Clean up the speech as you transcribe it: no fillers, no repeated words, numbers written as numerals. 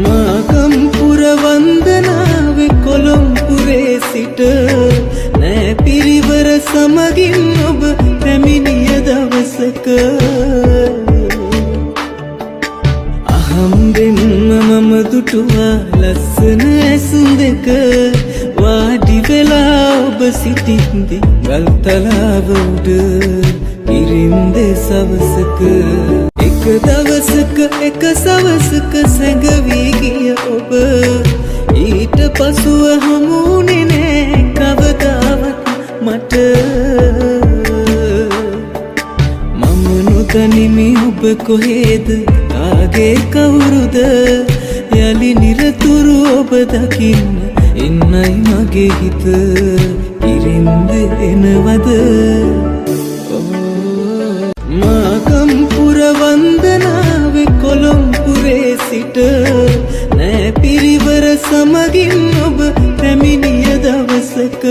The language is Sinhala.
මාගම්පුර වන්දනාවේ කොළොම්පුරේ සිට නෑ පිරිවර සමගින් ඔබ පැමිණිය දවසක අහම්බෙන්ම මම දුටුවා ලස්සන ඇසුම් දෙක වාඩි වෙලා ඔබ සිටින්දි ගල්තලාව උඩ ඉරින්ද සවසක එක දවසක එක සවසක සැඟවී ගිය ඔබ ඊට පසුව හමුුනේ නෑ කවදාවත් මට මම නොදනිමි ඔබ කොහෙද කාගේ කවුරුද යලි නිරතුරු ඔබ දකින්න එන්නයි මගේ හිත ඉරින්ද එනවද මාගම්පුර වන්දනාවේ කොළොම්පුරේ සිට නෑ පිරිවර සමගින් ඔබ පැමිණිය දවසක